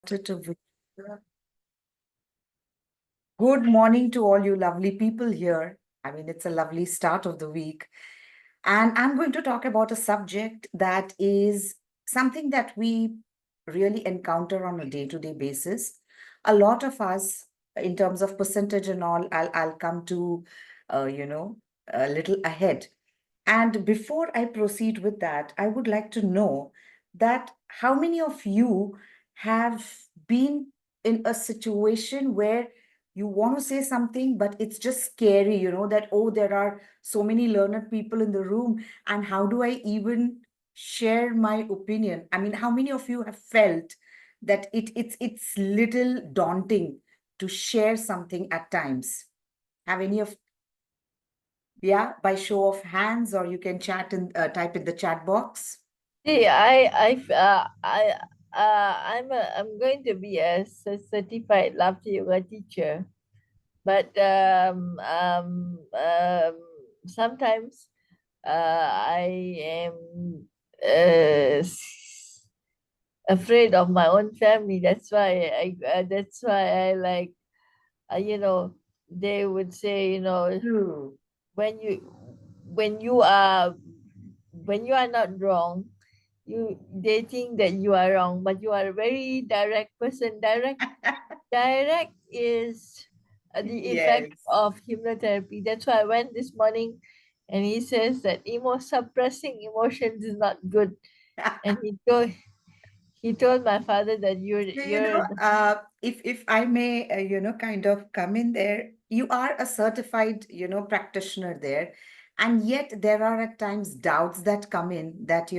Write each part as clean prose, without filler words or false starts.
Started a week. Good morning to all you lovely people here. I mean, it's a lovely start of the week. And I'm going to talk about a subject that is something that we really encounter on a day-to-day basis. A lot of us, in terms of percentage and all, I'll come to, a little ahead. And before I proceed with that, I would like to know that how many of you have been in a situation where you want to say something, but it's just scary, that, oh, there are so many learned people in the room, and how do I even share my opinion? I mean, how many of you have felt that it's little daunting to share something at times? Have any of Yeah, by show of hands, or you can chat and type in the chat box. See, I'm going to be a certified laughter yoga teacher, but sometimes I am afraid of my own family. That's why I like, you know, they would say, True. when you when you are when you are not wrong, they think that you are wrong, but you are a very direct person. Direct is the effect Yes. of hypnotherapy. That's why I went this morning, and he says that suppressing emotions is not good. And he told my father that So, you're if I may, kind of come in there, you are a certified, practitioner there, and yet there are at times doubts that come in that,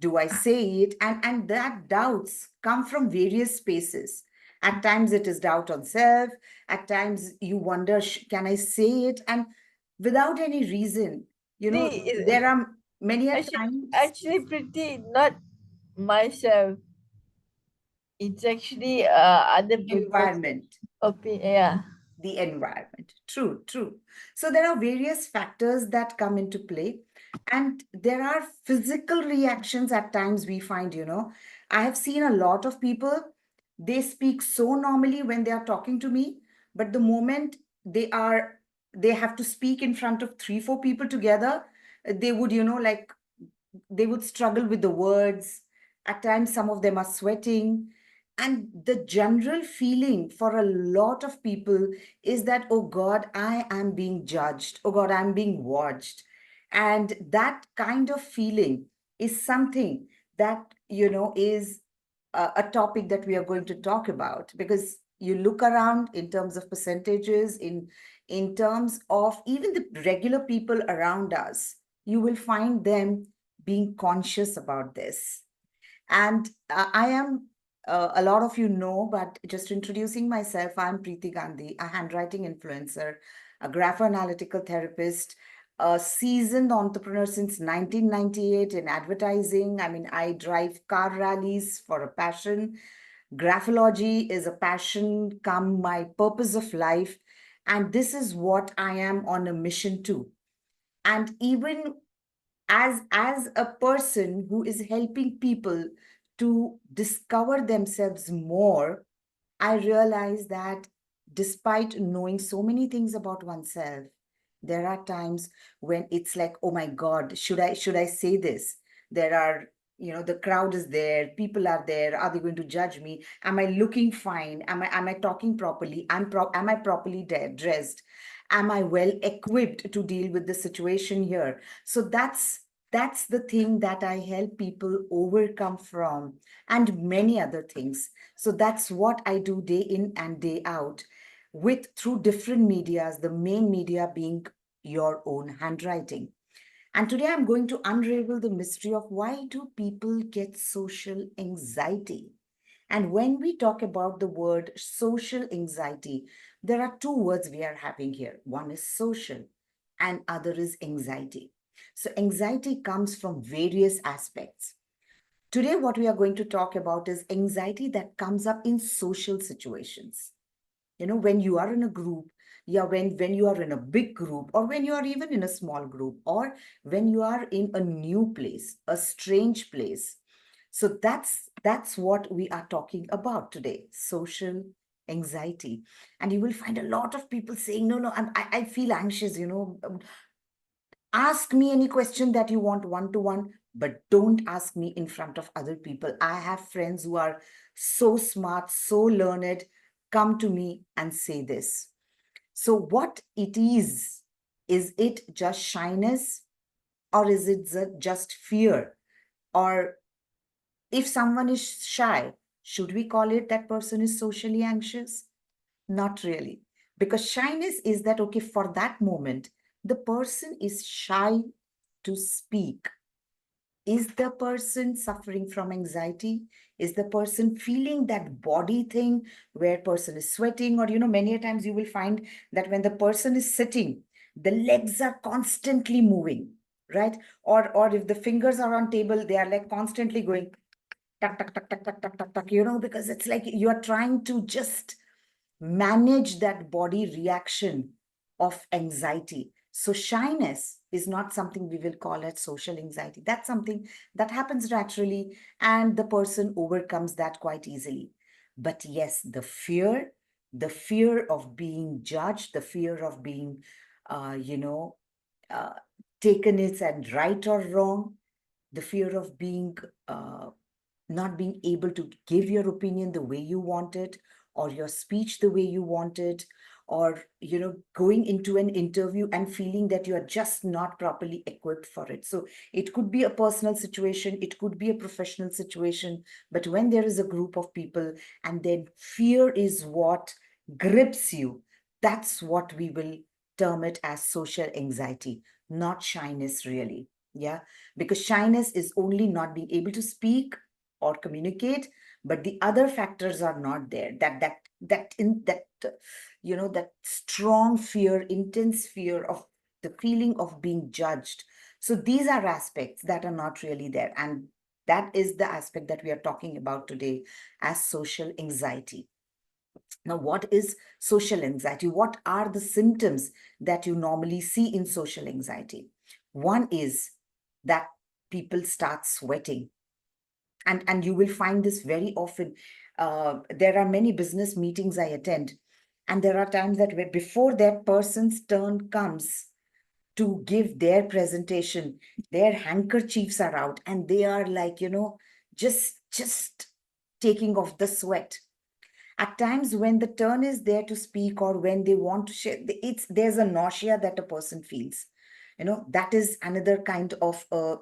do I say it? And that doubts come from various spaces. At times it is doubt on self. At times you wonder, can I say it? And without any reason, see, there are many a actually, times actually pretty not myself. It's actually other people's environment. opinion. Yeah. The environment. True, true. So there are various factors that come into play, and there are physical reactions at times we find, I have seen a lot of people, they speak so normally when they are talking to me, but the moment they have to speak in front of three, four people together, they would, like they would struggle with the words. At times, some of them are sweating. And the general feeling for a lot of people is that, oh God, I am being judged. Oh God, I'm being watched. And that kind of feeling is something that, is a topic that we are going to talk about, because you look around in terms of percentages, in terms of even the regular people around us, you will find them being conscious about this. And I am, a lot of you know, but just introducing myself, I'm Preeti Gandhi, a handwriting influencer, a grapho-analytical therapist, a seasoned entrepreneur since 1998 in advertising. I mean, I drive car rallies for a passion. Graphology is a passion, come my purpose of life. And this is what I am on a mission to. And even as a person who is helping people to discover themselves more, I realize that despite knowing so many things about oneself, there are times when it's like, oh my God, should I say this? There are, the crowd is there, people are there, are they going to judge me? Am I looking fine? Am I talking properly? Am I properly dressed? Am I well equipped to deal with the situation here? So that's the thing that I help people overcome from, and many other things. So that's what I do day in and day out, with through different medias, the main media being your own handwriting. And today I'm going to unravel the mystery of why do people get social anxiety. And when we talk about the word social anxiety, there are two words we are having here. One is social and other is anxiety. So anxiety comes from various aspects. Today, what we are going to talk about is anxiety that comes up in social situations. When you are in a group, yeah, when you are in a big group, or when you are even in a small group, or when you are in a new place, a strange place. So that's what we are talking about today, social anxiety. And you will find a lot of people saying, no, no, I feel anxious, ask me any question that you want one to one, but don't ask me in front of other people. I have friends who are so smart, so learned, come to me and say this. So, what it is it just shyness, or is it just fear? Or if someone is shy, should we call it that person is socially anxious? Not really. Because shyness is that, okay, for that moment, the person is shy to speak. Is the person suffering from anxiety? Is the person feeling that body thing where person is sweating? Or, many a times you will find that when the person is sitting, the legs are constantly moving, right? Or if the fingers are on table, they are like constantly going tuck, tuck, tuck, tuck, tuck, tuck, tuck, tuck, because it's like you are trying to just manage that body reaction of anxiety. So, shyness is not something we will call as social anxiety. That's something that happens naturally, and the person overcomes that quite easily. But yes, the fear of being judged, the fear of being, uh, you know, uh, taken as and right or wrong, the fear of being not being able to give your opinion the way you want it, or your speech the way you want it, or going into an interview and feeling that you are just not properly equipped for it. So it could be a personal situation, it could be a professional situation, but when there is a group of people and then fear is what grips you, that's what we will term it as social anxiety, not shyness really. Yeah, because shyness is only not being able to speak or communicate, but the other factors are not there. That strong fear, intense fear of the feeling of being judged. So these are aspects that are not really there, and that is the aspect that we are talking about today as social anxiety. Now, what is social anxiety? What are the symptoms that you normally see in social anxiety? One is that people start sweating, and you will find this very often. There are many business meetings I attend, and there are times that before that person's turn comes to give their presentation, their handkerchiefs are out and they are like, just taking off the sweat. At times when the turn is there to speak, or when they want to share, there's a nausea that a person feels. That is another kind of a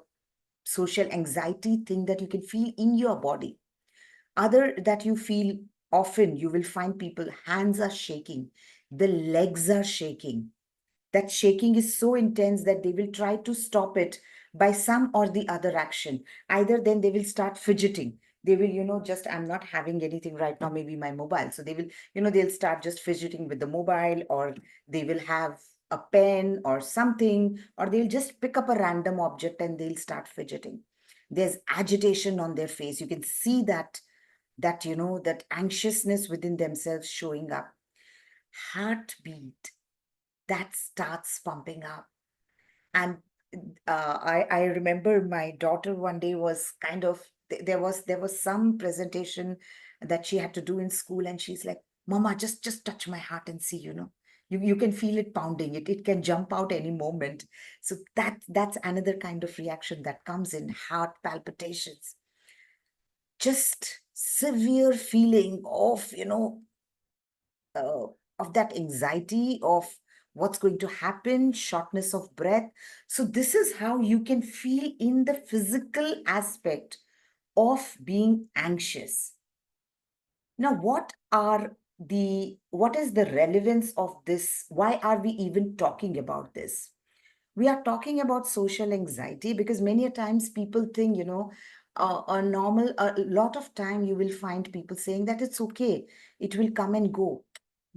social anxiety thing that you can feel in your body. Other that you feel, often you will find people hands are shaking, the legs are shaking. That shaking is so intense that they will try to stop it by some or the other action. Either then they will start fidgeting. They will, just, I'm not having anything right now, maybe my mobile. So they will, they'll start just fidgeting with the mobile, or they will have a pen or something, or they'll just pick up a random object and they'll start fidgeting. There's agitation on their face. You can see that anxiousness within themselves showing up. Heartbeat, that starts pumping up. And I remember my daughter one day was kind of there was some presentation that she had to do in school, and she's like, "Mama, just touch my heart and see, you can feel it pounding. It can jump out any moment." So that's another kind of reaction that comes in, heart palpitations, just severe feeling uh, of that anxiety of what's going to happen, shortness of breath. So, this is how you can feel in the physical aspect of being anxious. Now, what is the relevance of this? Why are we even talking about this? We are talking about social anxiety because many a times people think, a lot of time you will find people saying that it's okay, it will come and go.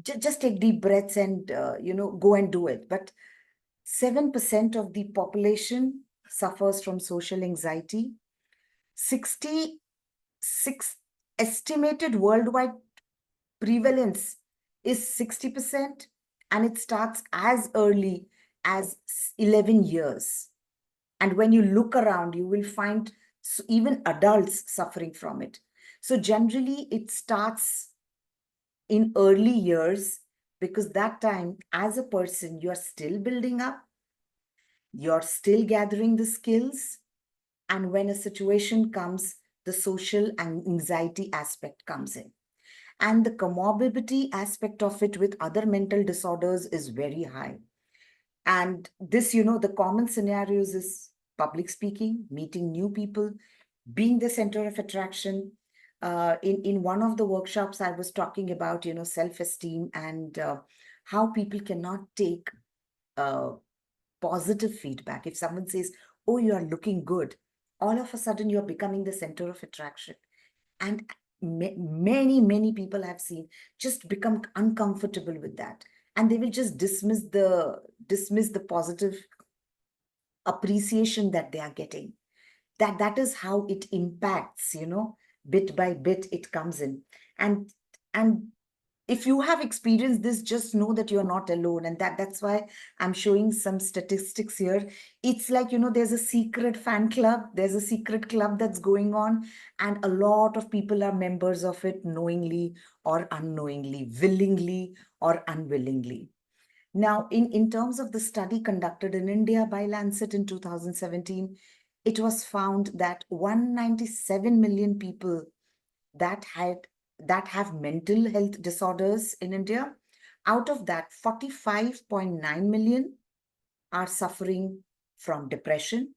Just take deep breaths and, go and do it. But 7% of the population suffers from social anxiety. 66 estimated worldwide prevalence is 60%, and it starts as early as 11 years. And when you look around, you will find So even adults suffering from it. So generally, it starts in early years because that time, as a person, you're still building up, you're still gathering the skills. And when a situation comes, the social and anxiety aspect comes in. And the comorbidity aspect of it with other mental disorders is very high. And this, the common scenarios is public speaking, meeting new people, being the center of attraction. In one of the workshops, I was talking about, self-esteem and how people cannot take uh, positive feedback. If someone says, oh, you are looking good, all of a sudden you're becoming the center of attraction. And many people I've seen just become uncomfortable with that. And they will just dismiss the positive appreciation that they are getting. That is how it impacts, bit by bit it comes in. And and if you have experienced this, just know that you're not alone. And that's why I'm showing some statistics here. It's like, there's a secret fan club, there's a secret club that's going on, and a lot of people are members of it, knowingly or unknowingly, willingly or unwillingly. Now, in terms of the study conducted in India by Lancet in 2017, it was found that 197 million people that had that have mental health disorders in India. Out of that, 45.9 million are suffering from depression,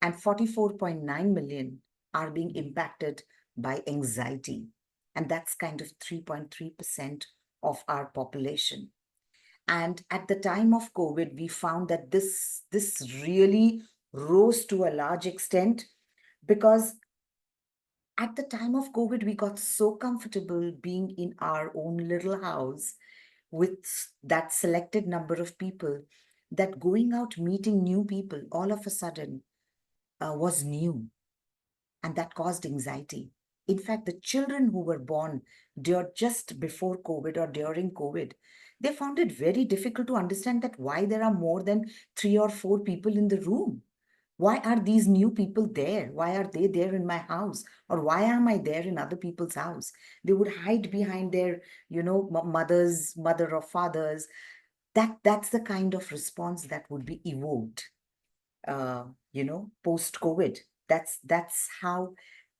and 44.9 million are being impacted by anxiety. And that's kind of 3.3% of our population. And at the time of COVID, we found that this really rose to a large extent because at the time of COVID, we got so comfortable being in our own little house with that selected number of people that going out meeting new people all of a sudden was new, and that caused anxiety. In fact, the children who were born just before COVID or during COVID, they found it very difficult to understand that why there are more than 3 or 4 people in the room. Why are these new people there? Why are they there in my house? Or why am I there in other people's house? They would hide behind their, mother or fathers. That's the kind of response that would be evoked post COVID. That's how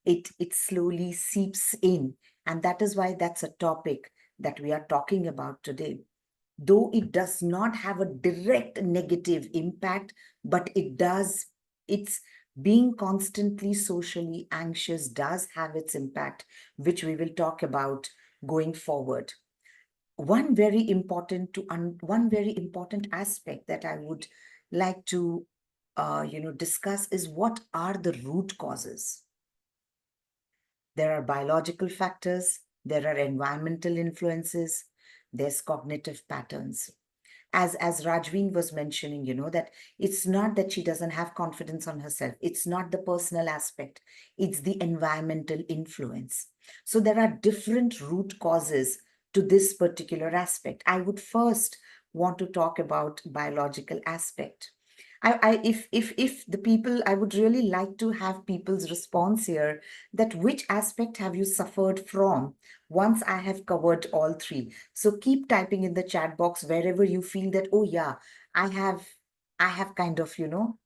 it slowly seeps in. And that is why that's a topic that we are talking about today. Though it does not have a direct negative impact, but it's being constantly socially anxious does have its impact, which we will talk about going forward. One very important aspect that I would like to discuss is what are the root causes. There are biological factors, there are environmental influences, there's cognitive patterns. As Rajveen was mentioning, that it's not that she doesn't have confidence on herself. It's not the personal aspect. It's the environmental influence. So there are different root causes to this particular aspect. I would first want to talk about biological aspect. If the people, I would really like to have people's response here, that which aspect have you suffered from once I have covered all three. So keep typing in the chat box wherever you feel that, oh yeah, I have, I have kind of,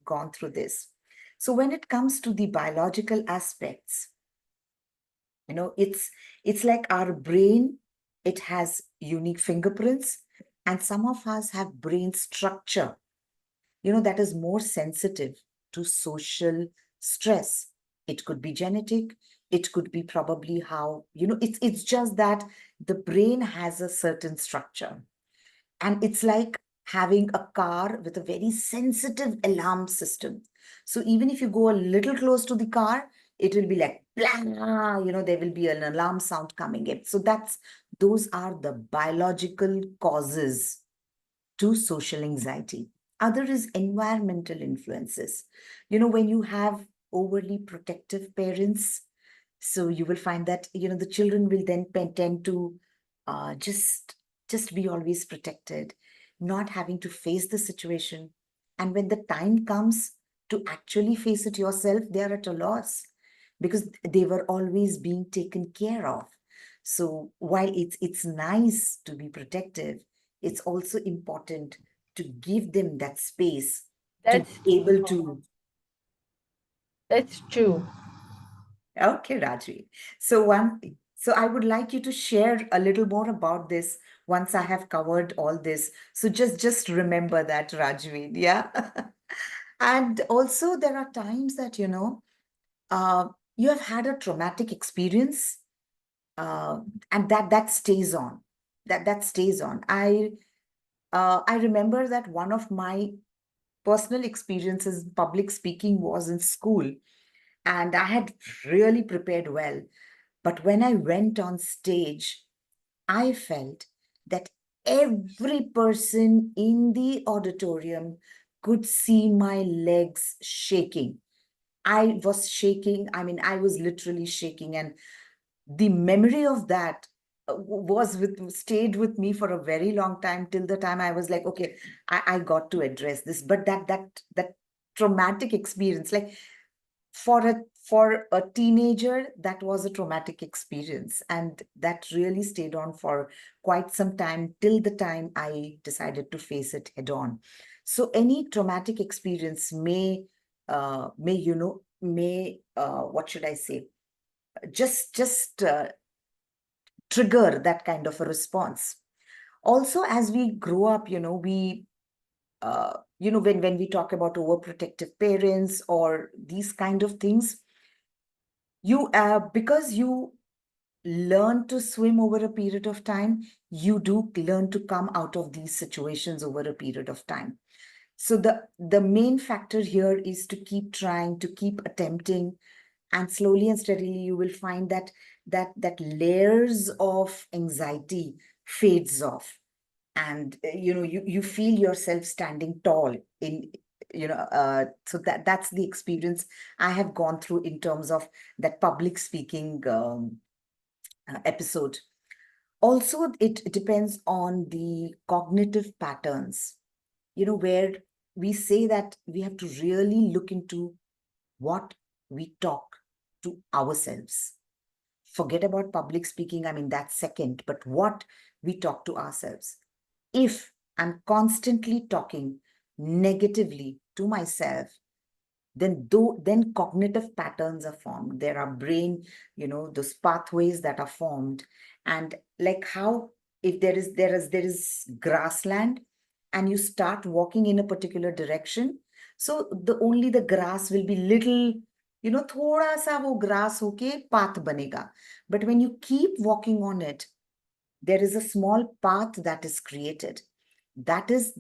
gone through this. So when it comes to the biological aspects, it's like our brain, it has unique fingerprints, and some of us have brain structure that is more sensitive to social stress. It could be genetic, it could be probably how, it's just that the brain has a certain structure. And it's like having a car with a very sensitive alarm system. So even if you go a little close to the car, it will be like, blah, there will be an alarm sound coming in. So those are the biological causes to social anxiety. Other is environmental influences. When you have overly protective parents, so you will find that the children will then tend to just be always protected, not having to face the situation. And when the time comes to actually face it yourself, they are at a loss. because they were always being taken care of. So while it's nice to be protective, it's also important to give them that space to That's be able to. that's true. Okay, Raji. So I would like you to share a little more about this once I have covered all this. So just remember that, Rajvi. Yeah. And also there are times that, uh, you have had a traumatic experience, uh, and that stays on. That stays on. I remember that one of my personal experiences in public speaking was in school, and I had really prepared well. But when I went on stage, I felt that every person in the auditorium could see my legs shaking. I was shaking. I mean, I was literally shaking. And the memory of that stayed with me for a very long time, till the time I was like, okay, I got to address this. But that traumatic experience, like, for a teenager, that was a traumatic experience, and that really stayed on for quite some time, till the time I decided to face it head on. So any traumatic experience may what should I say, just trigger that kind of a response. Also, as we grow up, when we talk about overprotective parents or these kind of things, because you learn to swim over a period of time, you do learn to come out of these situations over a period of time. So the main factor here is to keep trying, to keep attempting, and slowly and steadily you will find that layers of anxiety fades off, and you feel yourself standing tall in so that's the experience I have gone through in terms of that public speaking episode. Also, it depends on the cognitive patterns, where we say that we have to really look into what we talk to ourselves. Forget about public speaking, I mean, that's second, but what we talk to ourselves. If I'm constantly talking negatively to myself, then cognitive patterns are formed. There are brain, those pathways that are formed. And like how, if there is grassland, and you start walking in a particular direction, so the grass will be little, thoda sa wo grass hoke path banega. But when you keep walking on it, there is a small path that is created. That is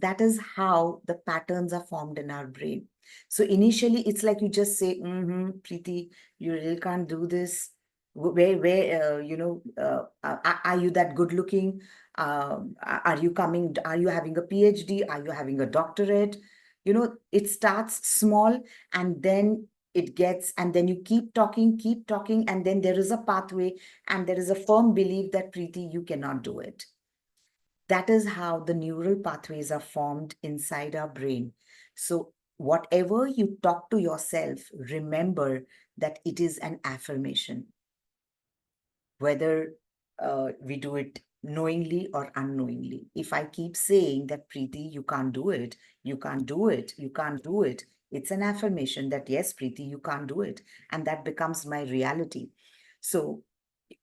how the patterns are formed in our brain. So initially it's like you just say, Preeti, you really can't do this. Where are you that good looking? Are you having a PhD? Are you having a doctorate? It starts small, and then and then you keep talking, and then there is a pathway, and there is a firm belief that, Preeti, you cannot do it. That is how the neural pathways are formed inside our brain. So whatever you talk to yourself, remember that it is an affirmation, whether we do it knowingly or unknowingly. If I keep saying that, Preeti, you can't do it, you can't do it, you can't do it, it's an affirmation that, yes, Preeti, you can't do it. And that becomes my reality. So,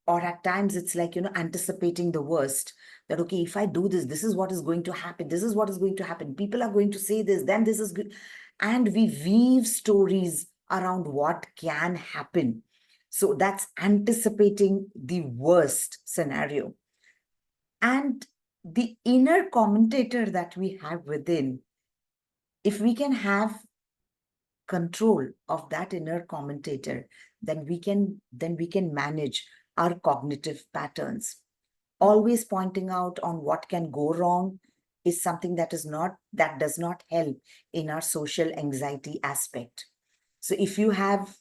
or at times it's like, anticipating the worst, that, okay, if I do this, this is what is going to happen. This is what is going to happen. People are going to say this, then this is good. And we weave stories around what can happen. So that's anticipating the worst scenario. And the inner commentator that we have within, if we can have control of that inner commentator, then we can manage our cognitive patterns. Always pointing out on what can go wrong is something that does not help in our social anxiety aspect. So if you have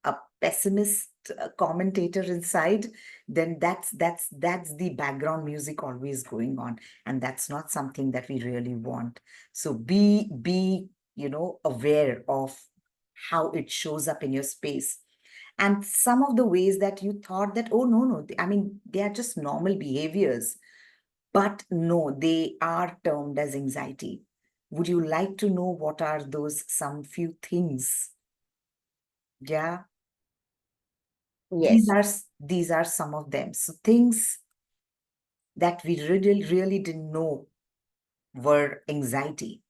a pessimist commentator inside, then that's the background music always going on, and that's not something that we really want. So be aware of how it shows up in your space. And some of the ways that you thought that, oh, no, no, I mean, they are just normal behaviors. But no, they are termed as anxiety. Would you like to know what are those some few things? Yeah, Yes. these are some of them. So things that we really didn't know were anxiety.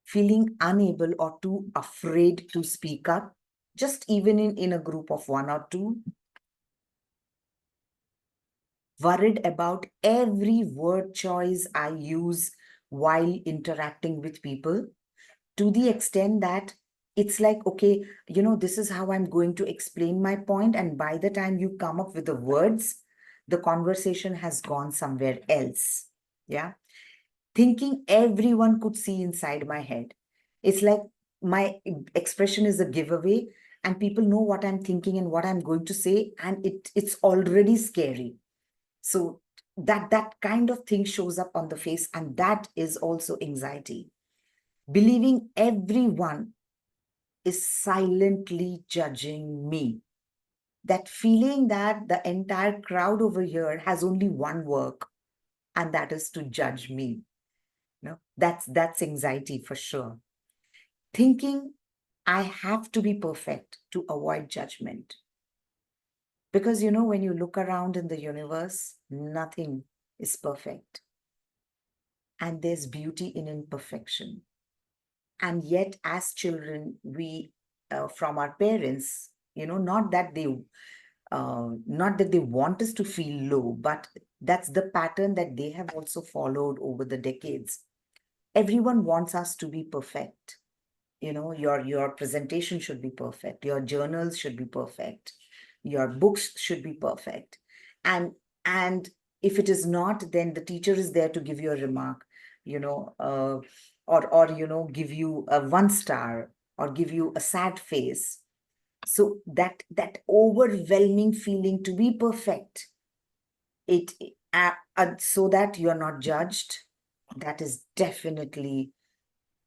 Feeling unable or too afraid to speak up, just even in a group of one or two. Worried about every word choice I use while interacting with people, to the extent that it's like, okay, this is how I'm going to explain my point. And by the time you come up with the words, the conversation has gone somewhere else. Yeah. Thinking everyone could see inside my head. It's like my expression is a giveaway and people know what I'm thinking and what I'm going to say. And it's already scary. So that kind of thing shows up on the face, and that is also anxiety. Believing everyone is silently judging me. That feeling that the entire crowd over here has only one work, and that is to judge me. That's anxiety for sure. Thinking I have to be perfect to avoid judgment. Because when you look around in the universe, nothing is perfect. And there's beauty in imperfection. And yet, as children, we, from our parents, not that they want us to feel low, but that's the pattern that they have also followed over the decades. Everyone wants us to be perfect. Your presentation should be perfect, your journals should be perfect, your books should be perfect. And and if it is not, then the teacher is there to give you a remark, you know uh, or give you a 1 star, or give you a sad face. So that overwhelming feeling to be perfect, it so that you're not judged, that is definitely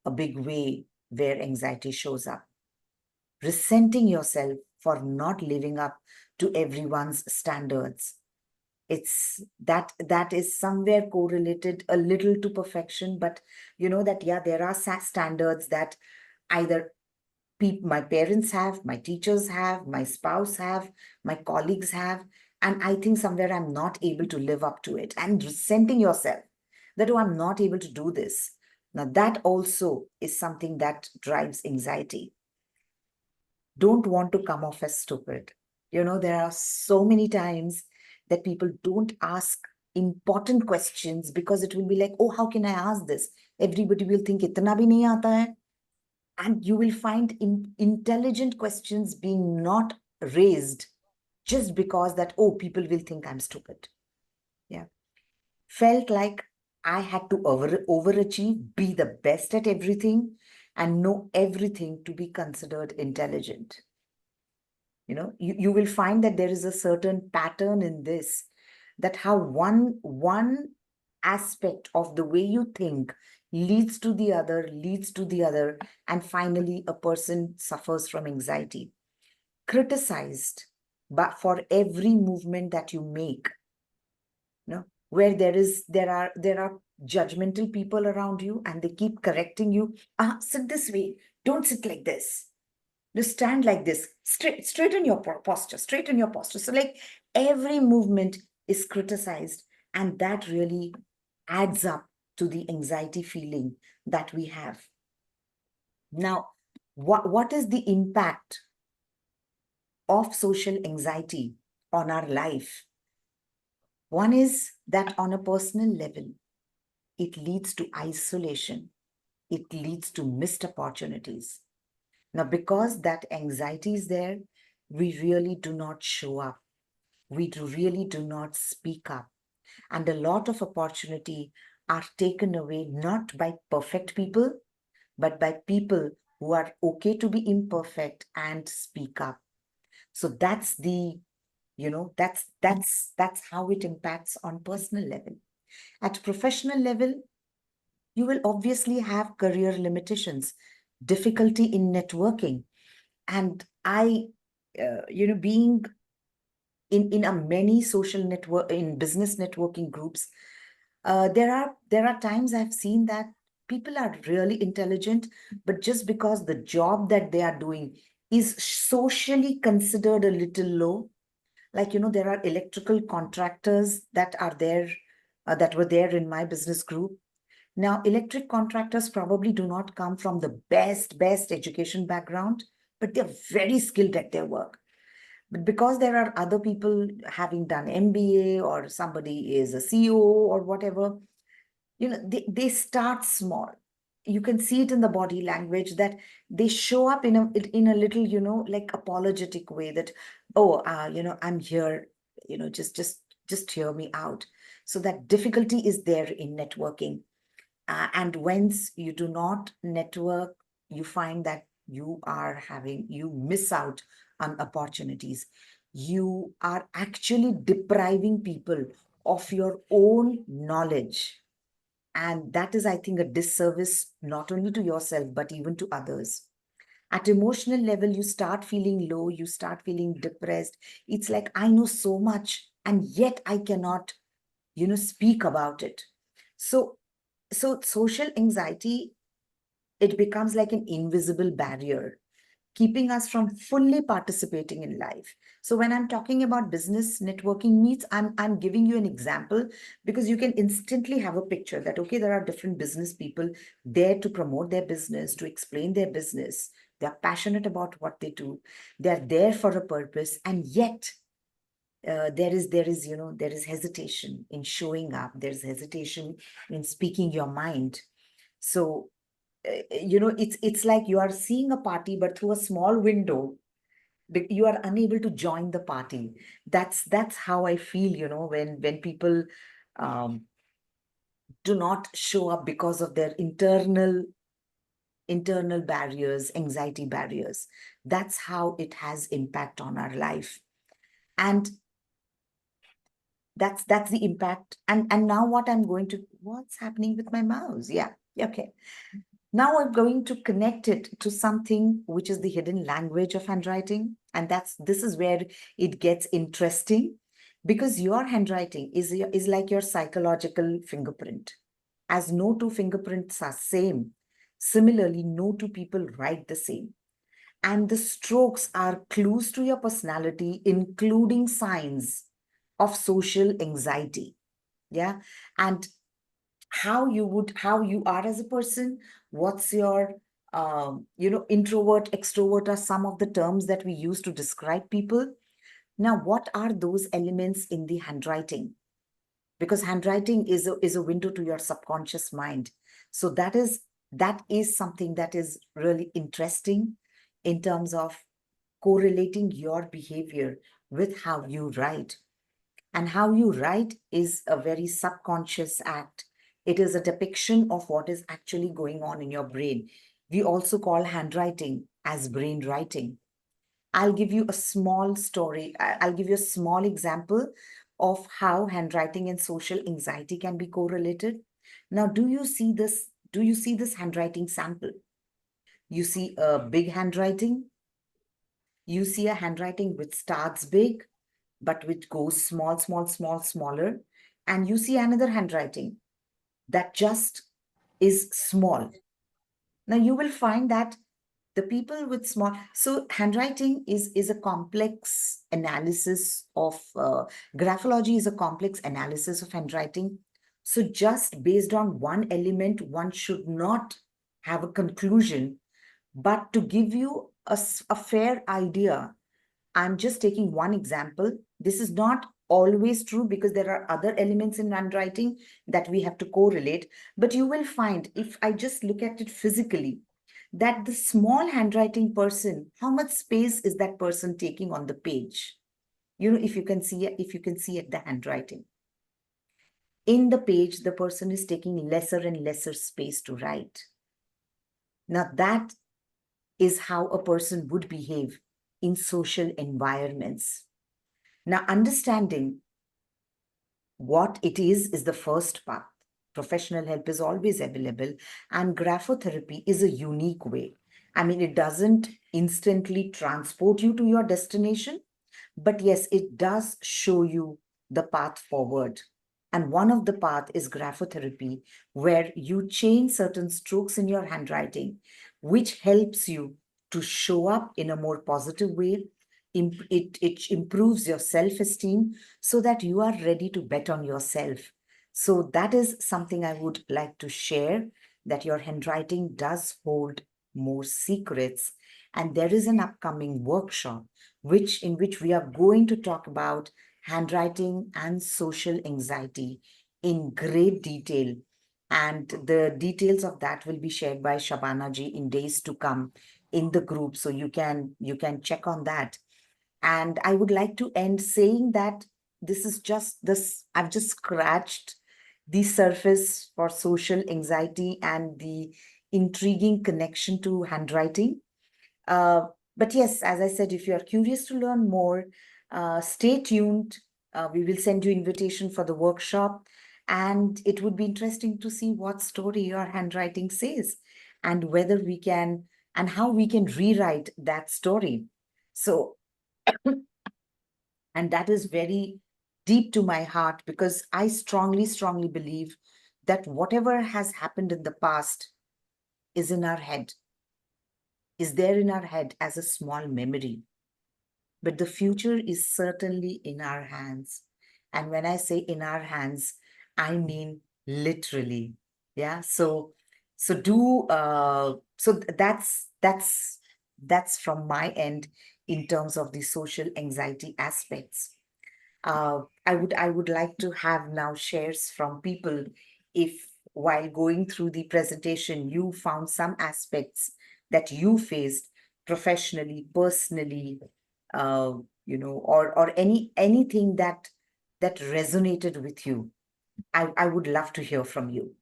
a big way where anxiety shows up. Resenting yourself for not living up to everyone's standards. It's that is somewhere correlated a little to perfection, but that, yeah, there are standards that either my parents have, my teachers have, my spouse have, my colleagues have, and I think somewhere I'm not able to live up to it, and resenting yourself that, oh, I'm not able to do this. Now that also is something that drives anxiety. Don't want to come off as stupid. There are so many times that people don't ask important questions because it will be like, oh, how can I ask this? Everybody will think itna bhi nahi aata hai. And you will find intelligent questions being not raised just because that, oh, people will think I'm stupid. Yeah. Felt like I had to overachieve, be the best at everything, and know everything to be considered intelligent. You will find that there is a certain pattern in this, that how one aspect of the way you think leads to the other, and finally a person suffers from anxiety. Criticized, but for every movement that you make, where there are judgmental people around you, and they keep correcting you. Sit this way, don't sit like this. Just stand like this, straighten your posture, straighten your posture. So like every movement is criticized, and that really adds up to the anxiety feeling that we have. Now, what is the impact of social anxiety on our life? One is that on a personal level, it leads to isolation, it leads to missed opportunities. Now, because that anxiety is there, we really do not show up. We really do not speak up. And a lot of opportunity are taken away not by perfect people, but by people who are okay to be imperfect and speak up. So that's that's how it impacts on personal level. At professional level, you will obviously have career limitations, difficulty in networking, and I, being in a many social network, in business networking groups, there are times I've seen that people are really intelligent, but just because the job that they are doing is socially considered a little low, like, there are electrical contractors that are there, that were there in my business group. Now, electric contractors probably do not come from the best education background, but they're very skilled at their work. But because there are other people having done MBA, or somebody is a CEO or whatever, they start small. You can see it in the body language that they show up in a little, like apologetic way, that, oh, I'm here, just hear me out. So that difficulty is there in networking. And once you do not network, you find that you miss out on opportunities. You are actually depriving people of your own knowledge. And that is, I think, a disservice not only to yourself, but even to others. At emotional level, you start feeling low, you start feeling depressed. It's like, I know so much, and yet I cannot, speak about it. So, social anxiety, it becomes like an invisible barrier, keeping us from fully participating in life. So when I'm talking about business networking meets, I'm giving you an example, because you can instantly have a picture that, okay, there are different business people there to promote their business, to explain their business. They're passionate about what they do. They're there for a purpose, and yet there is hesitation in showing up. There's hesitation in speaking your mind. So it's like you are seeing a party, but through a small window, you are unable to join the party. That's how I feel, when people um, do not show up because of their internal barriers, anxiety barriers. That's how it has impact on our life. And that's the impact. And now what's happening with my mouse? Yeah. Okay. Now I'm going to connect it to something which is the hidden language of handwriting. And this is where it gets interesting, because your handwriting is like your psychological fingerprint. As no two fingerprints are same, similarly, no two people write the same. And the strokes are clues to your personality, including signs of social anxiety. Yeah. And how you are as a person, what's your introvert, extrovert are some of the terms that we use to describe people. Now, what are those elements in the handwriting? Because handwriting is a window to your subconscious mind. So that is something that is really interesting in terms of correlating your behavior with how you write. And how you write is a very subconscious act. It is a depiction of what is actually going on in your brain. We also call handwriting as brain writing. I'll give you a small story. I'll give you a small example of how handwriting and social anxiety can be correlated. Now, do you see this? Do you see this handwriting sample? You see a big handwriting. You see a handwriting which starts big, but which goes small, small, small, smaller. And you see another handwriting that just is small. Now you will find that the people with small, so handwriting is a complex analysis of graphology is a complex analysis of handwriting. So just based on one element, one should not have a conclusion, but to give you a fair idea, I'm just taking one example. This is not always true, because there are other elements in handwriting that we have to correlate. But you will find, if I just look at it physically, that the small handwriting person, how much space is that person taking on the page? If you can see it, the handwriting. In the page, the person is taking lesser and lesser space to write. Now that is how a person would behave in social environments. Now, understanding what it is the first part. Professional help is always available, and graphotherapy is a unique way. I mean, it doesn't instantly transport you to your destination, but yes, it does show you the path forward. And one of the path is graphotherapy, where you change certain strokes in your handwriting, which helps you to show up in a more positive way. It improves your self-esteem so that you are ready to bet on yourself. So that is something I would like to share, that your handwriting does hold more secrets. And there is an upcoming workshop in which we are going to talk about handwriting and social anxiety in great detail. And the details of that will be shared by Shabana ji in days to come in the group. So you can check on that. And I would like to end saying that this is just this, I've just scratched the surface for social anxiety and the intriguing connection to handwriting. uh, but yes, as I said, if you are curious to learn more, stay tuned. We will send you invitation for the workshop, and it would be interesting to see what story your handwriting says, and whether we can and how we can rewrite that story. So, and that is very deep to my heart, because I strongly, strongly believe that whatever has happened in the past is in our head, is there in our head as a small memory. But the future is certainly in our hands. And when I say in our hands, I mean literally. Yeah. That's from my end in terms of the social anxiety aspects. I would like to have now shares from people, if while going through the presentation you found some aspects that you faced professionally, personally, uh, or anything that resonated with you. I would love to hear from you.